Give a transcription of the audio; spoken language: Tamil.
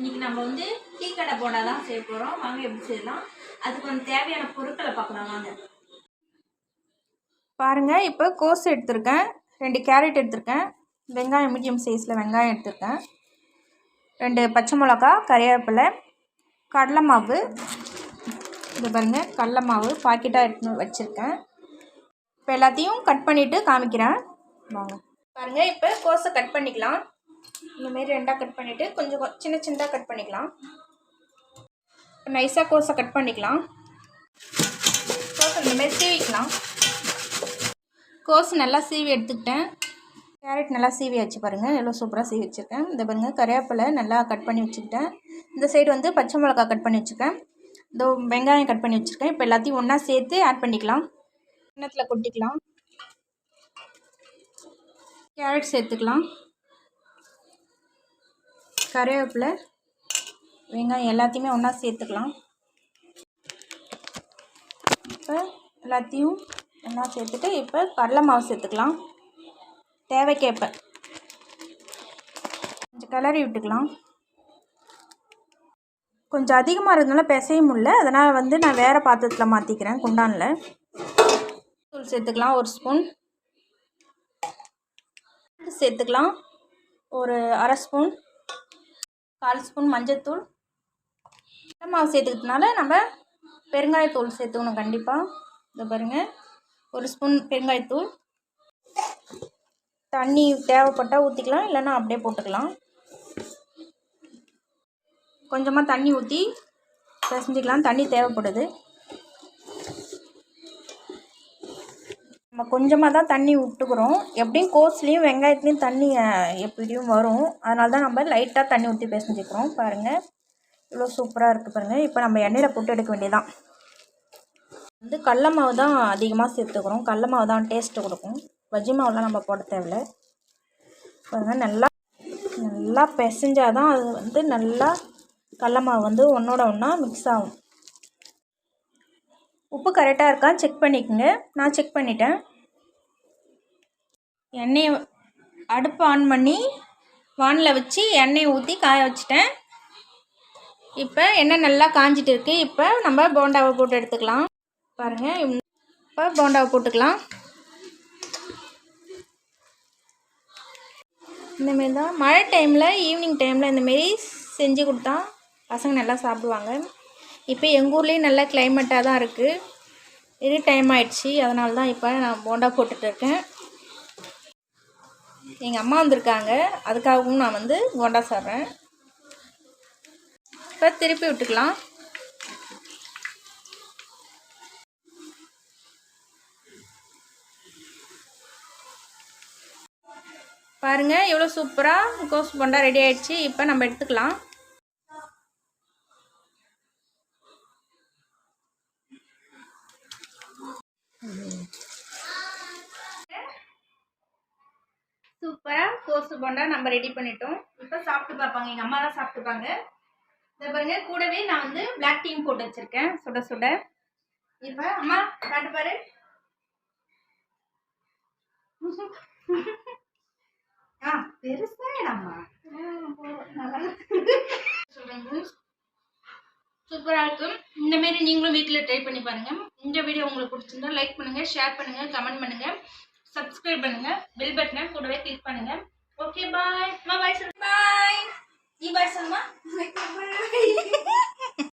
இன்றைக்கி நம்ம வந்து டீ கடை போண்டா தான் செய்ய போகிறோம். வாங்க எப்படி செய்யலாம், அதுக்கு வந்து தேவையான பொருட்களை பார்க்கலாம் வாங்க. பாருங்கள், இப்போ கோஸ் எடுத்திருக்கேன், 2 கேரட் எடுத்திருக்கேன், வெங்காயம் மீடியம் சைஸில் வெங்காயம் எடுத்திருக்கேன், 2 பச்சை மிளகா, கறிவேப்பிலை, கடலை மாவு. இது பாருங்கள், கடலை மாவு பாக்கெட்டாக எடுத்து வச்சுருக்கேன். இப்போ எல்லாத்தையும் கட் பண்ணிவிட்டு காமிக்கிறேன் வாங்க. பாருங்கள், இப்போ கோஸை கட் பண்ணிக்கலாம். இந்தமாரி 2ஆக கட் பண்ணிவிட்டு கொஞ்சம் சின்ன சின்னதாக கட் பண்ணிக்கலாம். நைஸாக கோஸை கட் பண்ணிக்கலாம். கோஸை இந்தமாரி சீவிக்கலாம். கோஸ் நல்லா சீவி எடுத்துக்கிட்டேன். கேரட் நல்லா சீவி வச்சு பாருங்கள், எவ்வளோ சூப்பராக சீவி வச்சுருக்கேன். இந்த பாருங்கள், கறிவேப்பிலை நல்லா கட் பண்ணி வச்சுக்கிட்டேன். இந்த சைடு வந்து பச்சை மிளகா கட் பண்ணி வச்சுருக்கேன். இதோ வெங்காயம் கட் பண்ணி வச்சுருக்கேன். இப்போ எல்லாத்தையும் ஒன்றா சேர்த்து ஆட் பண்ணிக்கலாம். கிண்ணத்தில் கொட்டிக்கலாம். கேரட் சேர்த்துக்கலாம். கறிவேப்பிலை, வெங்காயம் எல்லாத்தையுமே ஒன்றா சேர்த்துக்கலாம். இப்போ எல்லாத்தையும் ஒன்றா சேர்த்துட்டு இப்போ கடலை மாவு சேர்த்துக்கலாம். தேவைக்கேற்ப கொஞ்சம் கிளறி விட்டுக்கலாம். கொஞ்சம் அதிகமாக இருந்தனால பிசைய முடியல, அதனால் வந்து நான் வேறு பாத்திரத்தில் மாற்றிக்கிறேன், குண்டானில். தூள் சேர்த்துக்கலாம், 1 ஸ்பூன் சேர்த்துக்கலாம், ஒரு 1/2 ஸ்பூன், 1/4 ஸ்பூன் மஞ்சள்தூள். கடலை மாவு சேர்த்துக்கிறதுனால நம்ம பெருங்காயத்தூள் சேர்த்துக்கணும் கண்டிப்பாக. இதை பாருங்கள், 1 ஸ்பூன் பெருங்காயத்தூள். தண்ணி தேவைப்பட்டால் ஊற்றிக்கலாம், இல்லைன்னா அப்படியே போட்டுக்கலாம். கொஞ்சமாக தண்ணி ஊற்றி பிசைஞ்சிக்கலாம், தண்ணி தேவைப்படுது. நம்ம கொஞ்சமாக தான் தண்ணி விட்டுக்கிறோம், எப்படியும் கோஸ்லேயும் வெங்காயத்துலேயும் தண்ணி எப்படியும் வரும், அதனால தான் நம்ம லைட்டாக தண்ணி ஊற்றி பிசைஞ்சிக்கிறோம். பாருங்கள், இவ்வளோ சூப்பராக இருக்குது பாருங்கள். இப்போ நம்ம எண்ணெயில் போட்டு எடுக்க வேண்டியதான். வந்து கடல மாவு தான் அதிகமாக சேர்த்துக்கிறோம், கடல மாவு தான் டேஸ்ட்டு கொடுக்கும். பஜ்ஜி மாவுலாம் நம்ம போட தேவையில்லை. பாருங்கள், நல்லா பிசைஞ்சால் தான் அது வந்து நல்லா கடல மாவு வந்து ஒன்றோட ஒன்றா மிக்ஸ் ஆகும். உப்பு கரெக்டாக இருக்கா செக் பண்ணிக்கோங்க. நான் செக் பண்ணிட்டேன். எண்ணெயை அடுப்பு ஆன் பண்ணி வானில் வச்சு எண்ணெயை ஊற்றி காய வச்சுட்டேன். இப்போ எண்ணெய் நல்லா காஞ்சிட்டு இருக்குது. இப்போ நம்ம போண்டாவை போட்டு எடுத்துக்கலாம். பாருங்கள், இப்போ போண்டாவை போட்டுக்கலாம். இந்தமாரி தான் மழை டைமில் ஈவினிங் டைமில் இந்தமாரி செஞ்சு கொடுத்தா பசங்க நல்லா சாப்பிடுவாங்க. இப்போ எங்கள் ஊர்லேயும் நல்ல கிளைமேட்டாக தான் இருக்குது. இது டைம் ஆகிடுச்சி, அதனால தான் இப்போ நான் போண்டா போட்டுட்ருக்கேன். எங்கள் அம்மா வந்திருக்காங்க, அதுக்காகவும் நான் வந்து போண்டா சாப்பிட்றேன். இப்போ திருப்பி விட்டுக்கலாம். பாருங்கள், எவ்வளோ சூப்பராக கோஸ் போண்டா ரெடி ஆகிடுச்சு. இப்போ நம்ம எடுத்துக்கலாம். சூப்பராக கோஸ் போண்டா நம்ம ரெடி பண்ணிட்டோம். இப்போ சாப்பிட்டு பார்ப்பாங்க, எங்கள் அம்மா தான் சாப்பிட்டுப்பாங்க. இதை பாருங்க, கூடவே நான் வந்து பிளாக் டீ போட்டு வச்சுருக்கேன் சுட சுட. இப்போ அம்மா காட்டு பாரு. பெருசாடம்மா சொல்கிறேங்க, சூப்பராக இருக்கும். இந்தமாரி நீங்களும் வீட்டில் ட்ரை பண்ணி பாருங்கள். இந்த வீடியோ உங்களுக்கு பிடிச்சிருந்தா லைக் பண்ணுங்கள், ஷேர் பண்ணுங்கள், கமெண்ட் பண்ணுங்கள், சப்ஸ்கிரைப் பண்ணுங்கள், பெல் பட்டனை கூடவே கிளிக் பண்ணுங்கள். ஓகே, பாய். பாய். நீ பாய் சொல்லுமா.